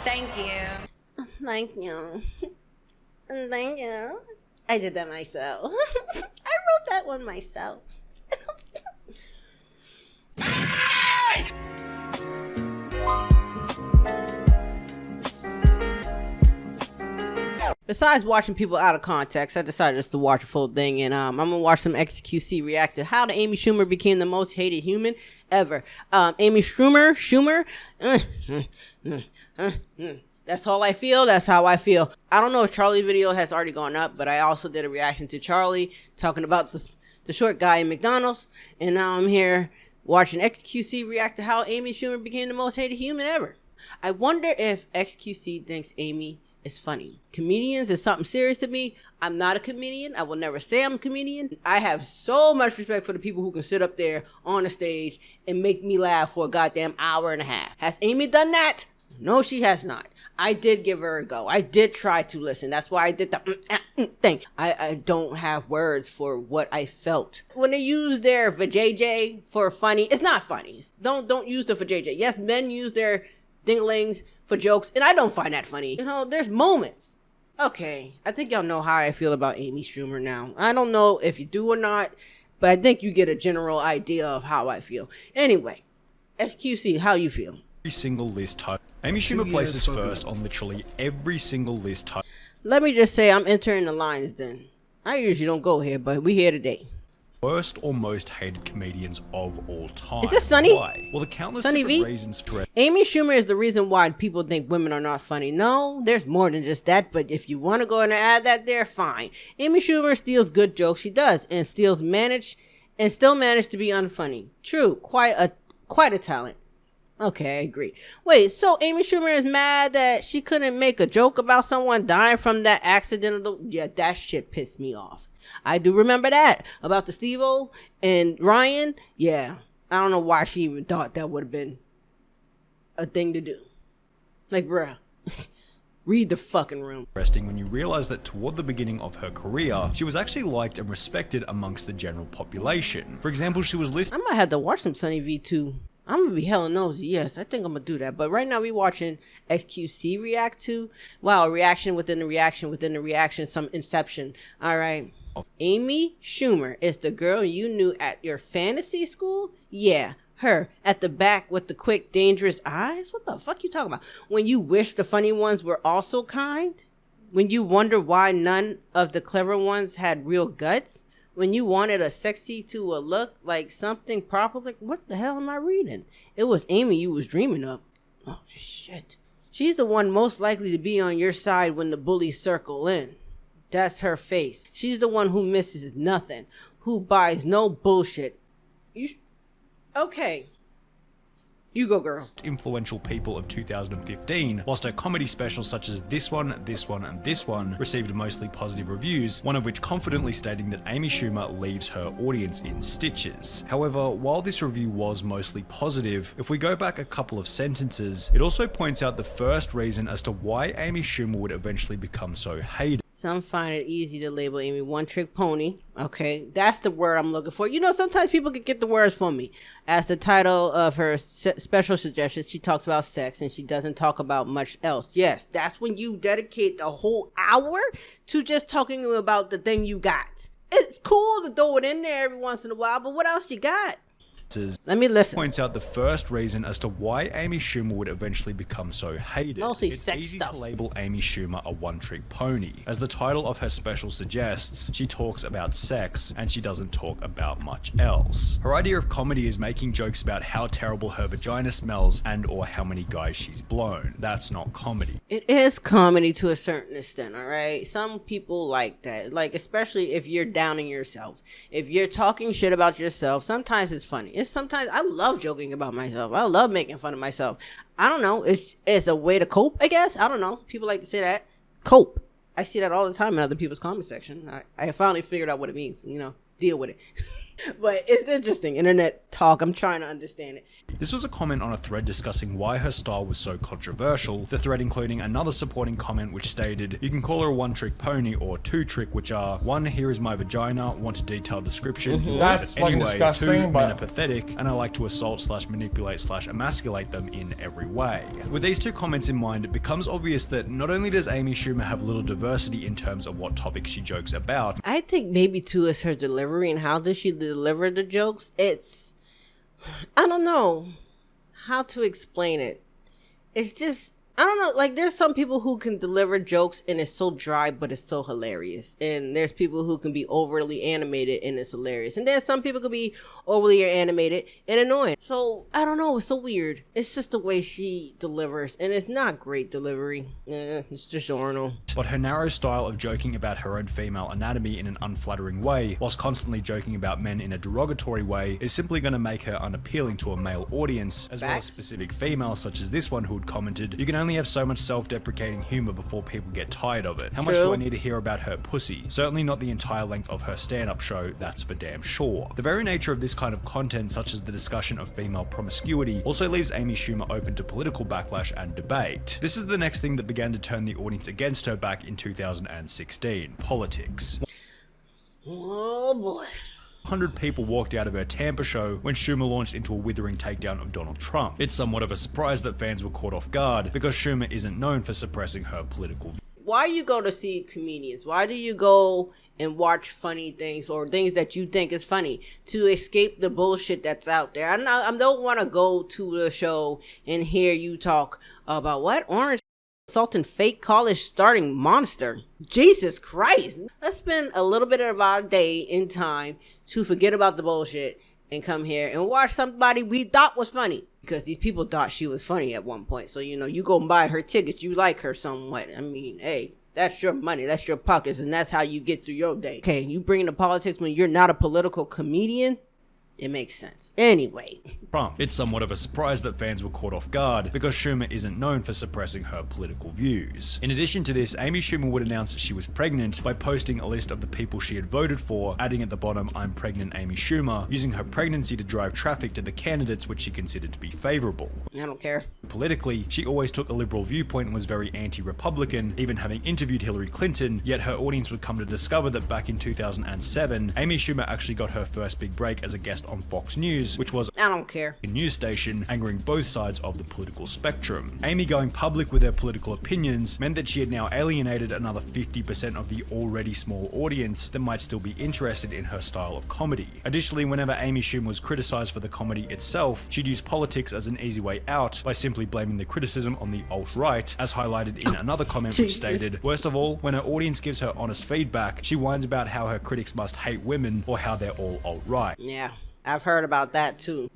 Thank you. Thank you. Thank you. I did that myself. I wrote that one myself. Besides watching people out of context, I decided just to watch the full thing, and I'm gonna watch some XQC react to how the Amy Schumer became the most hated human ever. Amy Schumer. That's all I feel. That's how I feel. I don't know if Charlie's video has already gone up, but I also did a reaction to Charlie talking about the short guy in McDonald's, and now I'm here watching XQC react to how Amy Schumer became the most hated human ever. I wonder if XQC thinks Amy is funny. Comedians is something serious to me. I'm not a comedian. I will never say I'm a comedian. I have so much respect for the people who can sit up there on the stage and make me laugh for a goddamn hour and a half. Has Amy done that? No, she has not. I did give her a go. I did try to listen. That's why I did the thing. I don't have words for what I felt. When they use their vajayjay for funny, it's not funny. Don't use the vajayjay. Yes, men use their dinglings for jokes, and I don't find that funny. You know, there's moments. Okay, I think y'all know how I feel about Amy Schumer now. I don't know if you do or not, but I think you get a general idea of how I feel. Anyway, XQC, how you feel? Every single list title. Amy Schumer places first on literally every single list title. Let me just say I'm entering the lines then. I usually don't go here, but we here today. Worst or most hated comedians of all time. Is this Sunny? Why? Well, the countless Sunny different V? reasons for Amy Schumer is the reason why people think women are not funny. No, there's more than just that, but if you want to go and add that there, fine. Amy Schumer steals good jokes, she does, and still manage to be unfunny. True, quite a talent. Okay, I agree. Wait, so Amy Schumer is mad that she couldn't make a joke about someone dying from that accidental... Yeah, that shit pissed me off. I do remember that. About the Steve-O and Ryan. Yeah, I don't know why she even thought that would have been a thing to do. Like, bruh. Read the fucking room. Interesting when you realize that toward the beginning of her career, she was actually liked and respected amongst the general population. For example, she was listed... I might have to watch some Sunny V too. I'm gonna be hella nosy. Yes, I think I'm gonna do that. But right now we watching XQC react to. Wow, reaction within the reaction within the reaction. Some inception. All right. Amy Schumer is the girl you knew at your fantasy school? Yeah, her. At the back with the quick, dangerous eyes? What the fuck you talking about? When you wish the funny ones were also kind? When you wonder why none of the clever ones had real guts? When you wanted a sexy to a look like something proper? Like, what the hell am I reading? It was Amy you was dreaming of. Oh, shit. She's the one most likely to be on your side when the bullies circle in. That's her face. She's the one who misses nothing, who buys no bullshit. Okay. You go, girl. Influential people of 2015, whilst her comedy specials such as this one, and this one received mostly positive reviews, one of which confidently stating that Amy Schumer leaves her audience in stitches. However, while this review was mostly positive, if we go back a couple of sentences, it also points out the first reason as to why Amy Schumer would eventually become so hated. Some find it easy to label Amy one-trick pony. Okay, that's the word I'm looking for. You know, sometimes people can get the words for me. As the title of her special suggestions, she talks about sex and she doesn't talk about much else. Yes, that's when you dedicate the whole hour to just talking about the thing you got. It's cool to throw it in there every once in a while, but what else you got? Let me listen. Points out the first reason as to why Amy Schumer would eventually become so hated. Mostly it's sex easy stuff. to label Amy Schumer a one-trick pony. As the title of her special suggests, she talks about sex and she doesn't talk about much else. Her idea of comedy is making jokes about how terrible her vagina smells and or how many guys she's blown. That's not comedy. It is comedy to a certain extent, all right? Some people like that, like especially if you're downing yourself. If you're talking shit about yourself, sometimes it's funny. Sometimes I love joking about myself. I love making fun of myself. I don't know. It's a way to cope, I guess. I don't know. People like to say that. Cope. I see that all the time in other people's comment section. I finally figured out what it means. You know, deal with it. But it's interesting. Internet talk. I'm trying to understand it. This was a comment on a thread discussing why her style was so controversial, the thread including another supporting comment which stated, "You can call her a one-trick pony or two-trick, which are, 1, here is my vagina, want a detailed description, That's fucking anyway, disgusting, 2, but- men are pathetic, and I like to assault / manipulate / emasculate them in every way." With these two comments in mind, it becomes obvious that not only does Amy Schumer have little diversity in terms of what topics she jokes about, I think maybe too is her delivery and how does she deliver the jokes. I don't know how to explain it. It's just, I don't know, like there's some people who can deliver jokes and it's so dry but it's so hilarious, and there's people who can be overly animated and it's hilarious, and then some people could be overly animated and annoying. So I don't know, it's so weird. It's just the way she delivers, and it's not great delivery. It's just Arnold. but her narrow style of joking about her own female anatomy in an unflattering way, whilst constantly joking about men in a derogatory way, is simply going to make her unappealing to a male audience, as well as Facts. specific females such as this one who had commented, "You can only have so much self-deprecating humor before people get tired of it. How much do True. I need to hear about her pussy? Certainly not the entire length of her stand-up show, that's for damn sure." The very nature of this kind of content, such as the discussion of female promiscuity, also leaves Amy Schumer open to political backlash and debate. This is the next thing that began to turn the audience against her back in 2016, politics. Oh boy. 100 people walked out of her Tampa show when Schumer launched into a withering takedown of Donald Trump. It's somewhat of a surprise that fans were caught off guard, because Schumer isn't known for suppressing her political views. Why you go to see comedians? Why do you go and watch funny things or things that you think is funny? To escape the bullshit that's out there. I don't want to go to the show and hear you talk about what? Orange assaulting fake college starting monster. Jesus Christ. Let's spend a little bit of our day in time to forget about the bullshit and come here and watch somebody we thought was funny. Because these people thought she was funny at one point. So, you go and buy her tickets. You like her somewhat. I mean, hey, that's your money. That's your pockets. And that's how you get through your day. Okay, you bring in the politics when you're not a political comedian? It makes sense. Anyway. Trump. It's somewhat of a surprise that fans were caught off guard, because Schumer isn't known for suppressing her political views. In addition to this, Amy Schumer would announce that she was pregnant by posting a list of the people she had voted for, adding at the bottom, "I'm pregnant Amy Schumer," using her pregnancy to drive traffic to the candidates which she considered to be favorable. I don't care. Politically, she always took a liberal viewpoint and was very anti-Republican, even having interviewed Hillary Clinton, yet her audience would come to discover that back in 2007, Amy Schumer actually got her first big break as a guest on Fox News, which was I don't care. a news station angering both sides of the political spectrum. Amy going public with her political opinions meant that she had now alienated another 50% of the already small audience that might still be interested in her style of comedy. Additionally, whenever Amy Schumer was criticized for the comedy itself, she'd use politics as an easy way out by simply blaming the criticism on the alt-right, as highlighted in another comment which Jesus. stated, "Worst of all, when her audience gives her honest feedback, she whines about how her critics must hate women or how they're all alt-right." Yeah, I've heard about that too.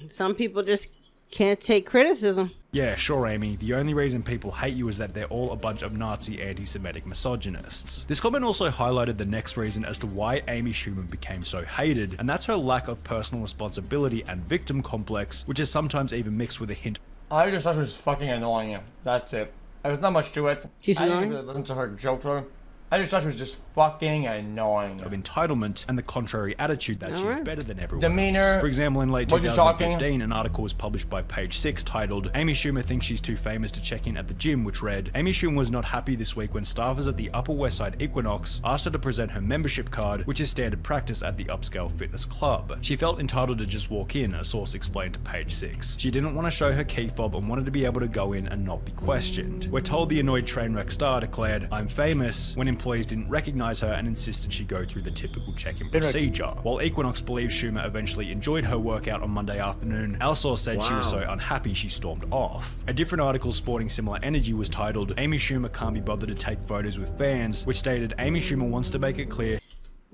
Some people just can't take criticism. Yeah, sure, Amy. The only reason people hate you is that they're all a bunch of Nazi anti-Semitic misogynists. This comment also highlighted the next reason as to why Amy Schumer became so hated, and that's her lack of personal responsibility and victim complex, which is sometimes even mixed with a hint I just thought she was fucking annoying. That's it. There's not much to it. She's I didn't annoying? really listen to her jokes or I just thought she was just fucking annoying. of entitlement and the contrary attitude that she's Alright. better than everyone Demeanor. else. For example, in late What you 2015, an article was published by Page 6 titled, "Amy Schumer thinks she's too famous to check in at the gym," which read, "Amy Schumer was not happy this week when staffers at the Upper West Side Equinox asked her to present her membership card, which is standard practice at the upscale fitness club. She felt entitled to just walk in," a source explained to Page 6. "She didn't want to show her key fob and wanted to be able to go in and not be questioned." We're told the annoyed trainwreck star declared, "I'm famous," when employees didn't recognize her and insisted she go through the typical check-in procedure. While Equinox believes Schumer eventually enjoyed her workout on Monday afternoon, our source said she was so unhappy she stormed off. A different article sporting similar energy was titled, "Amy Schumer can't be bothered to take photos with fans," which stated, "Amy Schumer wants to make it clear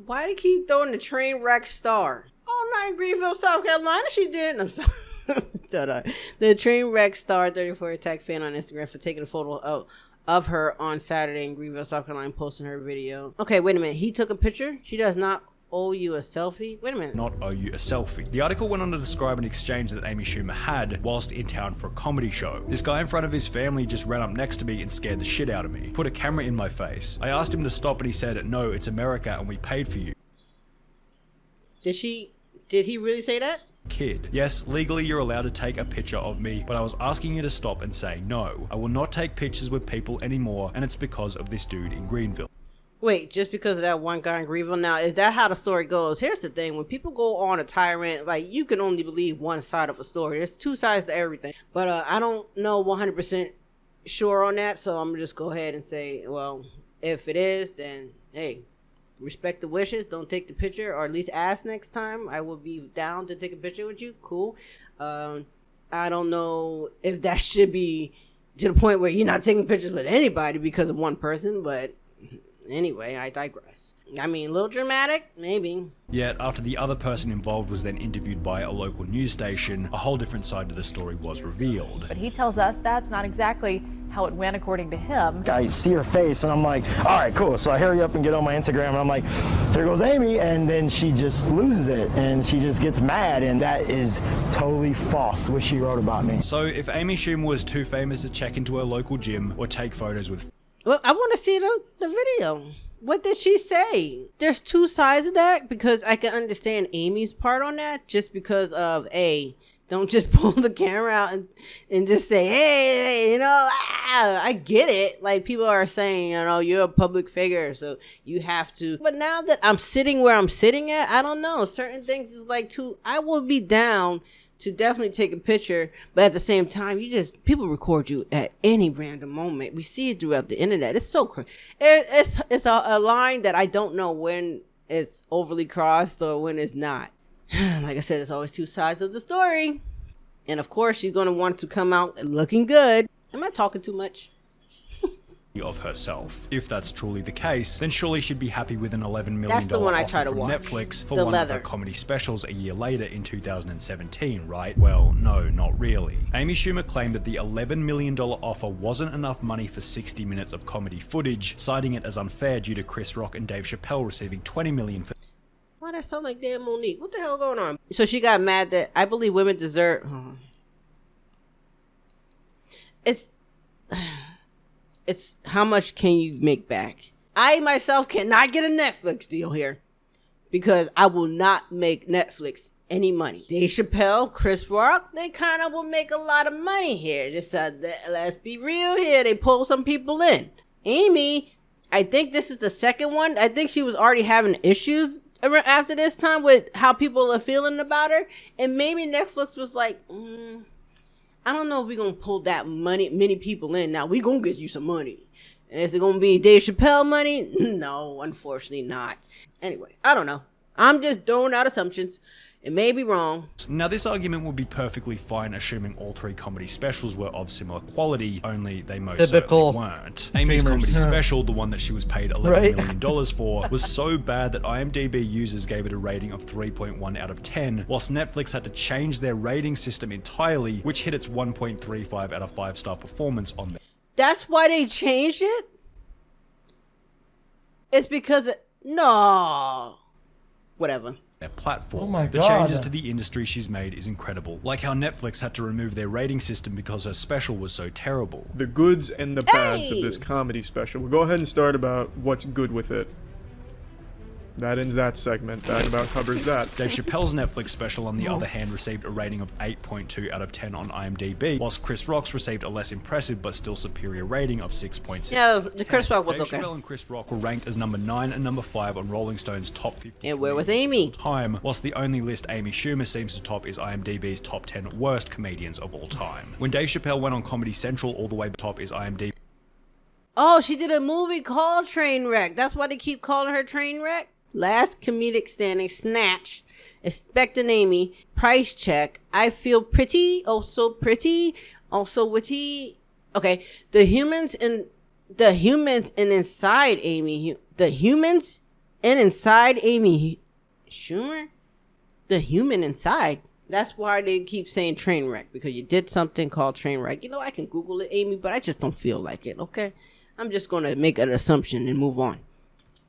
Why do you keep throwing the train wreck star? Oh, not in Greenville, South Carolina. She did. I'm sorry. Shut up. The train wreck star 34 attacked fan on Instagram for taking a photo of her on Saturday in Greenville, South Carolina, posting her video. Okay, wait a minute. He took a picture? She does not owe you a selfie? Wait a minute. not owe you a selfie." The article went on to describe an exchange that Amy Schumer had whilst in town for a comedy show. "This guy in front of his family just ran up next to me and scared the shit out of me. Put a camera in my face. I asked him to stop and he said, 'No, it's America and we paid for you.'" Did she Did he really say that? Kid. Yes, legally you're allowed to take a picture of me, but I was asking you to stop and say no. I will not take pictures with people anymore, and it's because of this dude in Greenville. Wait, just because of that one guy in Greenville? Now, is that how the story goes? Here's the thing. When people go on a tirade, like, you can only believe one side of a story. There's two sides to everything. But I don't know 100% sure on that, so I'm just go ahead and say, well, if it is, then, hey, respect the wishes. Don't take the picture, or at least ask next time. I will be down to take a picture with you. Cool. I don't know if that should be to the point where you're not taking pictures with anybody because of one person, but anyway, I digress. I mean, a little dramatic, maybe. Yet, after the other person involved was then interviewed by a local news station, a whole different side to the story was revealed. But he tells us that's not exactly how it went according to him. I see her face and I'm like, all right, cool. So I hurry up and get on my Instagram and I'm like, here goes Amy. And then she just loses it and she just gets mad. And that is totally false, what she wrote about me. So if Amy Schumer was too famous to check into her local gym or take photos with... Well, I want to see the video. What did she say? There's two sides of that, because I can understand Amy's part on that, just because of don't just pull the camera out and just say, hey, you know, I get it. Like, people are saying, you know, you're a public figure, so you have to. But now that I'm sitting where I'm sitting at, I don't know. Certain things is like I will be down to definitely take a picture, but at the same time, people record you at any random moment. We see it throughout the internet. It's so crazy. It's a line that I don't know when it's overly crossed or when it's not. Like I said, it's always two sides of the story. And of course, she's going to want to come out looking good. Am I talking too much? Of herself. If that's truly the case, then surely she'd be happy with an $11 million That's the one I offer try to from watch. Netflix for The one leather. of her comedy specials a year later in 2017, right? Well, no, not really. Amy Schumer claimed that the $11 million offer wasn't enough money for 60 minutes of comedy footage, citing it as unfair due to Chris Rock and Dave Chappelle receiving $20 million for... Why that sound like damn Monique? What the hell going on? So she got mad that I believe women deserve... It's how much can you make back? I myself cannot get a Netflix deal here because I will not make Netflix any money. Dave Chappelle, Chris Rock, they kind of will make a lot of money here. Let's be real here. They pull some people in. Amy, I think this is the second one. I think she was already having issues after this time with how people are feeling about her. And maybe Netflix was like, I don't know if we're going to pull that many people in. Now, we're going to get you some money. And is it going to be Dave Chappelle money? No, unfortunately not. Anyway, I don't know. I'm just throwing out assumptions. It may be wrong. Now, this argument would be perfectly fine assuming all three comedy specials were of similar quality, only they most Typical certainly weren't. Amy's streamers. comedy special, the one that she was paid $11 Right. million for, was so bad that IMDb users gave it a rating of 3.1 out of 10, whilst Netflix had to change their rating system entirely, which hit its 1.35 out of 5-star performance on them. That's why they changed it? It's because no. Whatever. Their platform. Oh my The God. changes to the industry she's made is incredible. Like how Netflix had to remove their rating system because her special was so terrible. The goods and the bads Hey! of this comedy special. We'll go ahead and start about what's good with it. That ends that segment. That about covers that. Dave Chappelle's Netflix special, on the other hand, received a rating of 8.2 out of 10 on IMDb, whilst Chris Rock's received a less impressive but still superior rating of 6.6. Yeah, the Chris Rock was Dave okay. Chappelle and Chris Rock were ranked as number 9 and number 5 on Rolling Stone's top 50. And where was Amy? Time, whilst the only list Amy Schumer seems to top is IMDb's top 10 worst comedians of all time. When Dave Chappelle went on Comedy Central, all the way top is IMDb. Oh, she did a movie called Trainwreck. That's why they keep calling her Trainwreck. Last comedic standing, Snatch, Expecting Amy, Price Check, I Feel Pretty, Also Pretty, Also Witty. Okay, the humans and inside Amy, the humans and inside Amy Schumer, the human inside. That's why they keep saying Trainwreck, because you did something called Trainwreck. You know, I can Google it, Amy, but I just don't feel like it. Okay, I'm just gonna make an assumption and move on.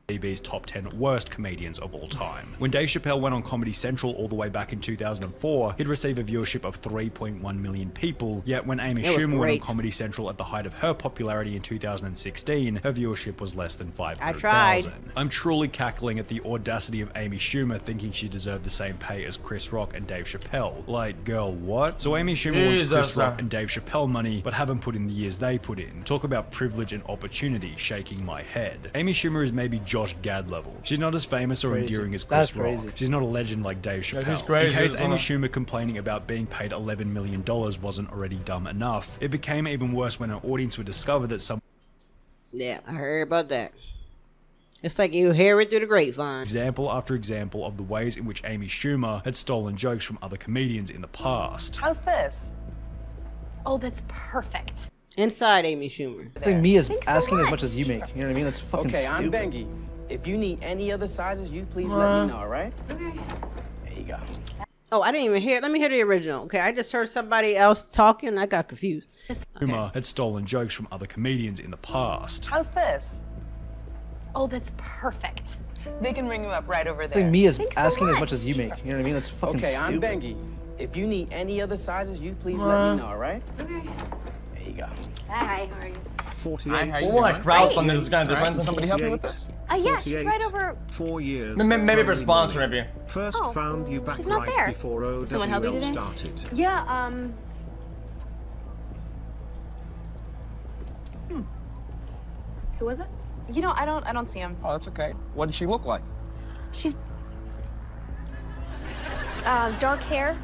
IMDb's top 10 worst comedians of all time. When Dave Chappelle went on Comedy Central all the way back in 2004, he'd receive a viewership of 3.1 million people, yet when Amy Schumer went on Comedy Central at the height of her popularity in 2016, her viewership was less than 500,000. I'm truly cackling at the audacity of Amy Schumer thinking she deserved the same pay as Chris Rock and Dave Chappelle. Like, girl, what? So Amy Schumer wants Chris Rock and Dave Chappelle money, but haven't put in the years they put in. Talk about privilege and opportunity, shaking my head. Amy Schumer is maybe Josh Gad level. She's not as famous or endearing as Chris Rock. She's not a legend like Dave Chappelle. In case Amy Schumer complaining about being paid $11 million wasn't already dumb enough, it became even worse when her audience would discover that some... Yeah, I heard about that. It's like you hear it through the grapevine. Example after example of the ways in which Amy Schumer had stolen jokes from other comedians in the past. How's this? Oh, that's perfect. Inside Amy Schumer. I think me is asking as much as you make. You know what I mean? That's fucking stupid. I'm Bengi. If you need any other sizes, you please let me know, all right? Okay. There you go. Oh, I didn't even hear. Let me hear the original. Okay, I just heard somebody else talking. I got confused. Schumer had stolen jokes from other comedians in the past. How's this? Oh, that's perfect. They can ring you up right over I there. think me is asking as much as you make. You know what I mean? That's fucking stupid. I'm Bengi. If you need any other sizes, you please let me know, all right? Okay. There you go. Hi, how are you? 48. All like crowdfunding is kind of different. Somebody help me with this? Yeah, she's right over. 4 years. Maybe for sponsor, maybe. First found you back she's not right there. before OWL Someone help me today? started. Yeah, Who was it? You know, I don't see him. Oh, that's okay. What did she look like? She's dark hair.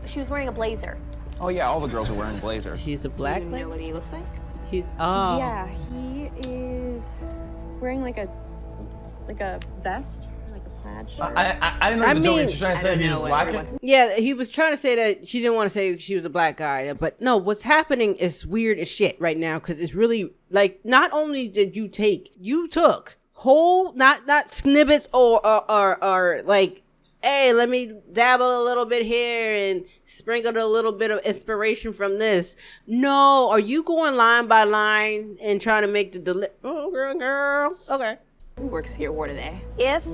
She was wearing a blazer. Oh yeah, all the girls are wearing blazers. She's a black Do you know what he looks like? Yeah, he is wearing like a vest, like a plaid shirt. I didn't know the joke. She's trying to say he was black. Yeah, he was trying to say that she didn't want to say she was a black guy. But no, what's happening is weird as shit right now because it's really like not only did you took whole not snippets or like, hey, let me dabble a little bit here and sprinkle a little bit of inspiration from this. No, are you going line by line and trying to make the oh girl, okay. Who works here today? If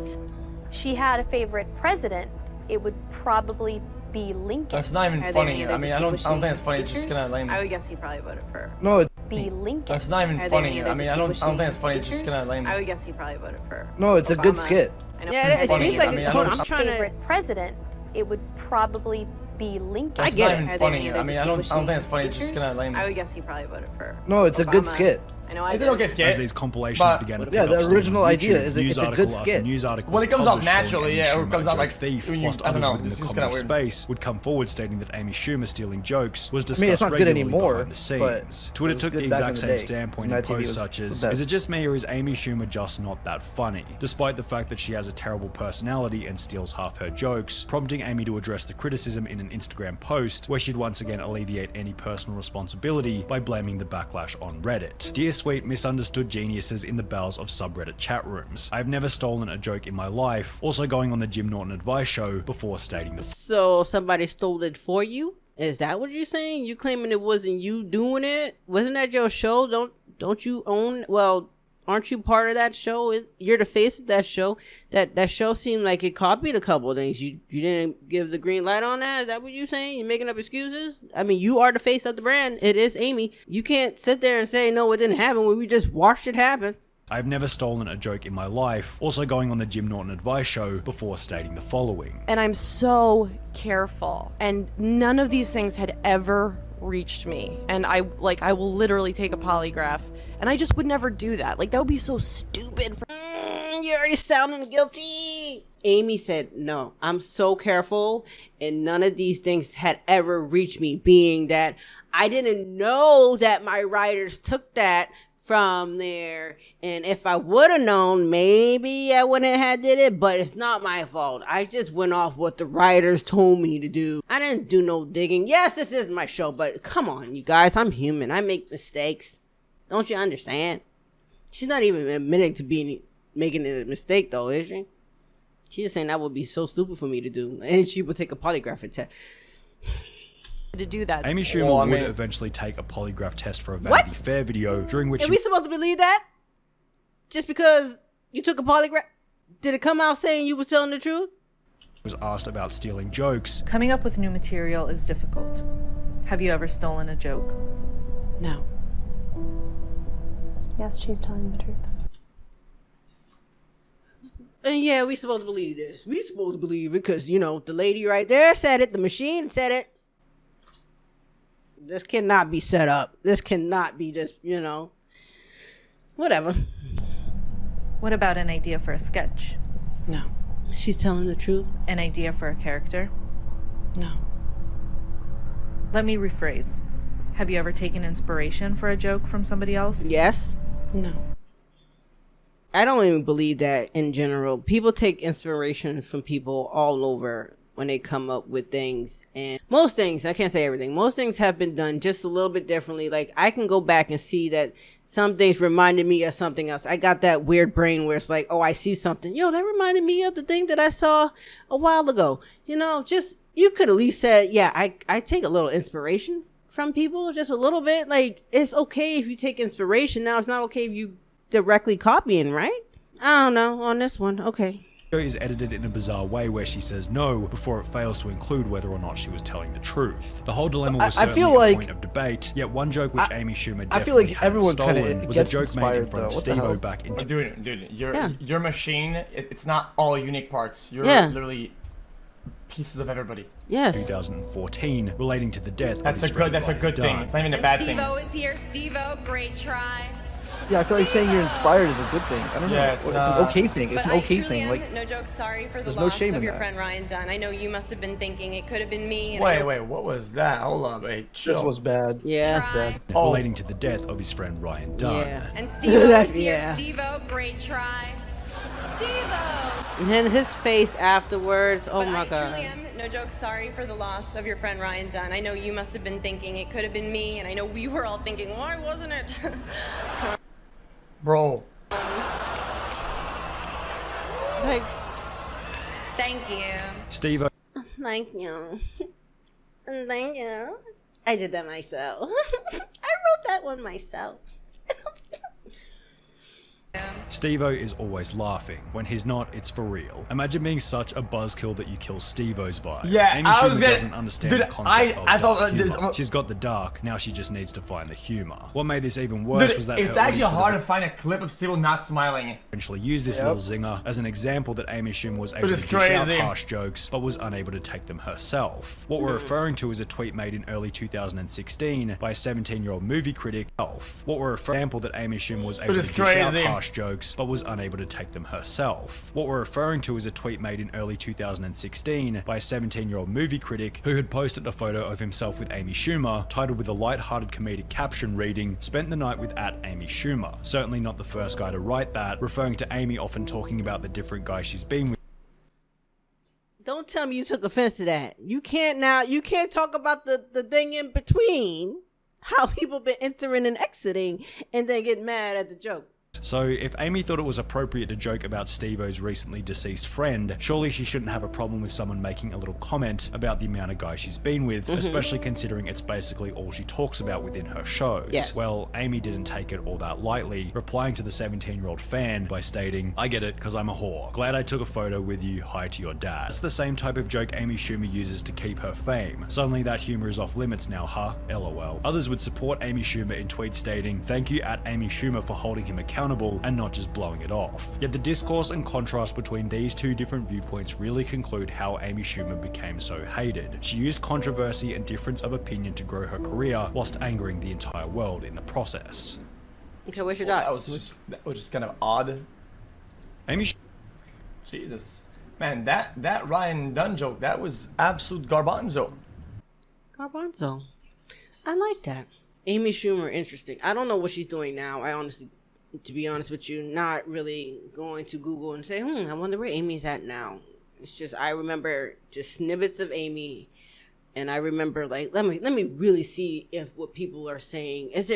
she had a favorite president, it would probably be Lincoln. That's not even funny. I mean, I don't think it's funny. It's just kind of lame. I would guess he probably voted for. No, Be Lincoln. That's not even funny. I mean, I don't think it's funny. It's just kind of lame. I would guess he probably voted for. no, it's a good skit. I know. Yeah, it Funny. seems like I mean, it's I fun. don't- I'm trying to. Favorite president, it would probably be Lincoln. I That's get not it. even funny. I mean, I don't think it's funny. It's just kind of lame. I would guess he probably voted for. No, it's a good skit. I know. I Is it did. okay, As skit? these compilations But- began to pick Yeah, up the steam original on idea YouTube, is it's news a good article after skit. news article When it comes out published calling naturally, Amy yeah, or it Schumer comes a out joke like thief, when you- whilst I don't others know, within this the is kinda comedy weird. space would come forward stating that Amy Schumer stealing jokes was discussed I mean, it's not good regularly anymore, behind the but scenes. it Twitter was took the good back in exact the same day. standpoint in Tonight TV posts was such the as, best. is it just me or is Amy Schumer just not that funny? Despite the fact that she has a terrible personality and steals half her jokes, prompting Amy to address the criticism in an Instagram post where she'd once again alleviate any personal responsibility by blaming the backlash on Reddit. Dear sweet misunderstood geniuses in the bowels of subreddit chat rooms. I've never stolen a joke in my life, also going on the Jim Norton advice show before stating the So somebody stole it for you? Is that what you're saying? You claiming it wasn't you doing it? Wasn't that your show? Don't you own? Well, aren't you part of that show? You're the face of that show. That show seemed like it copied a couple of things. You didn't give the green light on that? Is that what you're saying? You're making up excuses? I mean, you are the face of the brand. It is Amy. You can't sit there and say, no, it didn't happen when we just watched it happen. I've never stolen a joke in my life, also going on the Jim Norton advice show before stating the following. And I'm so careful, and none of these things had ever reached me. And I will literally take a polygraph, and I just would never do that. Like, that would be so stupid. You're already sounding guilty. Amy said, no, I'm so careful, and none of these things had ever reached me, being that I didn't know that my writers took that from there, and if I would have known, maybe I wouldn't have did it, but it's not my fault. I just went off what the writers told me to do. I didn't do no digging. Yes, this is my show, but come on, you guys, I'm human. I make mistakes. Don't you understand? She's not even admitting to making a mistake, though, is she? She's just saying that would be so stupid for me to do, and she would take a polygraph test. To do that. Amy Schumer would eventually take a polygraph test for a Vanity Fair video, during which Are we supposed to believe that? just because you took a polygraph? Did it come out saying you were telling the truth? Was asked about stealing jokes. Coming up with new material is difficult. Have you ever stolen a joke? No. Yes, she's telling the truth. And yeah, we supposed to believe this. We supposed to believe it because, you know, the lady right there said it. The machine said it. This cannot be set up. This cannot be just, you know, whatever. What about an idea for a sketch? No. She's telling the truth. An idea for a character? No. Let me rephrase. Have you ever taken inspiration for a joke from somebody else? Yes. No. I don't even believe that in general. People take inspiration from people all over when they come up with things. And most things, I can't say everything, most things have been done just a little bit differently. Like, I can go back and see that some things reminded me of something else. I got that weird brain where it's like, oh, I see something. Yo, that reminded me of the thing that I saw a while ago. You know, just, you could at least say, yeah, I take a little inspiration from people, just a little bit. Like, it's okay if you take inspiration. Now, it's not okay if you directly copying, right? I don't know on this one. Okay. Is edited in a bizarre way where she says no before it fails to include whether or not she was telling the truth. The whole dilemma was certainly a point of debate, yet one joke which Amy Schumer definitely I feel like had everyone stolen was a joke made in front of though. Steve-O back in... Dude, your machine, it's not all unique parts. You're literally pieces of everybody. Yes. 2014, relating to the death of That's his a friend good thing. Ryan It's not even a bad thing. Steve-O is here. Steve-O, great try. Yeah, I feel like saying you're inspired is a good thing. I don't know. It's an okay thing. It's an okay thing. Like, no joke. Sorry for the there's no loss shame of in your that. friend Ryan Dunn. I know you must have been thinking it could have been me. Wait, what was that? Hold on, wait, chill. this was bad. Yeah. Bad. relating to the death of his friend Ryan Dunn. Yeah. And Steve-O is here. Yeah. Steve-O, great try. Steve-O. And his face afterwards. Oh But my I God. truly am, no joke, sorry for the loss of your friend Ryan Dunn. I know you must have been thinking it could have been me, and I know we were all thinking, why wasn't it? Bro. Like, Thank you. Steve-O thank you. Thank you. I did that myself. I wrote that one myself. Steve-O is always laughing. When he's not, it's for real. Imagine being such a buzzkill that you kill Steve-O's vibe. Yeah, Amy I was Schumer gonna- doesn't understand Dude, the concept of I thought dark this- humor. She's got the dark, now she just needs to find the humor. What made this even worse Dude, was that it's her actually audience hard to find a clip of Steve not smiling. eventually used this little zinger as an example that Amy Schumer was able Which to is dish out crazy. harsh jokes, but was unable to take them herself. What we're referring to is a tweet made in early 2016 by a 17-year-old movie critic. What we're referring to is an example that Amy Schumer was able to is dish out crazy. harsh jokes, but was unable to take them herself. What we're referring to is a tweet made in early 2016 by a 17-year-old movie critic who had posted a photo of himself with Amy Schumer, titled with a light-hearted comedic caption reading, "Spent the night with @Amy Schumer." Certainly not the first guy to write that, referring to Amy often talking about the different guys she's been with. Don't tell me you took offense to that. You can't talk about the thing in between, how people been entering and exiting, and then get mad at the joke. So if Amy thought it was appropriate to joke about Steve-O's recently deceased friend, surely she shouldn't have a problem with someone making a little comment about the amount of guys she's been with, especially considering it's basically all she talks about within her shows. Yes. Well, Amy didn't take it all that lightly, replying to the 17-year-old fan by stating, "I get it, cause I'm a whore. Glad I took a photo with you, hi to your dad." It's the same type of joke Amy Schumer uses to keep her fame. Suddenly that humor is off limits now, huh? LOL. Others would support Amy Schumer in tweets stating, "Thank you @Amy Schumer for holding him accountable and not just blowing it off." Yet the discourse and contrast between these two different viewpoints really conclude how Amy Schumer became so hated. She used controversy and difference of opinion to grow her career, whilst angering the entire world in the process. Okay, where's your That dots? was just kind of odd. Amy Jesus. Man, that Ryan Dunn joke, that was absolute garbanzo. Garbanzo. I like that. Amy Schumer, interesting. I don't know what she's doing now. I honestly, to be honest with you, not really going to Google and say, I wonder where Amy's at now. It's just, I remember just snippets of Amy, and I remember like, let me really see if what people are saying, is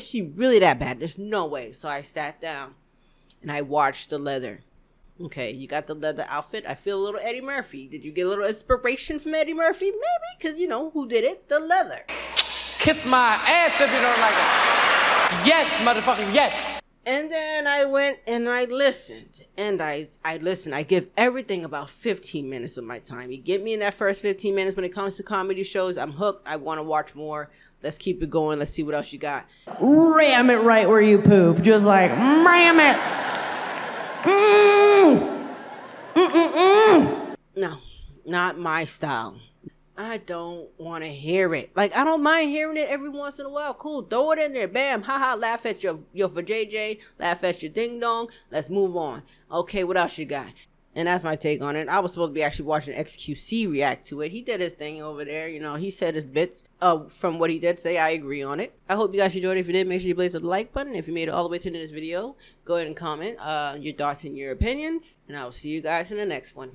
she really that bad? There's no way. So I sat down and I watched the leather. Okay, you got the leather outfit. I feel a little Eddie Murphy. Did you get a little inspiration from Eddie Murphy? Maybe, because you know who did it? The leather. Kiss my ass if you don't like it. Yes, motherfucker, yes. And then I went and I listened. And I listened. I give everything about 15 minutes of my time. You get me in that first 15 minutes when it comes to comedy shows. I'm hooked. I want to watch more. Let's keep it going. Let's see what else you got. Ram it right where you poop. Just like, ram it. No, not my style. I don't want to hear it. Like, I don't mind hearing it every once in a while. Cool, throw it in there. Bam, haha, laugh at your for JJ, laugh at your ding dong. Let's move on. Okay, what else you got? And that's my take on it. I was supposed to be actually watching XQC react to it. He did his thing over there. You know, he said his bits from what he did say. I agree on it. I hope you guys enjoyed it. If you did, make sure you blaze the like button. If you made it all the way to the end of this video, go ahead and comment your thoughts and your opinions. And I will see you guys in the next one.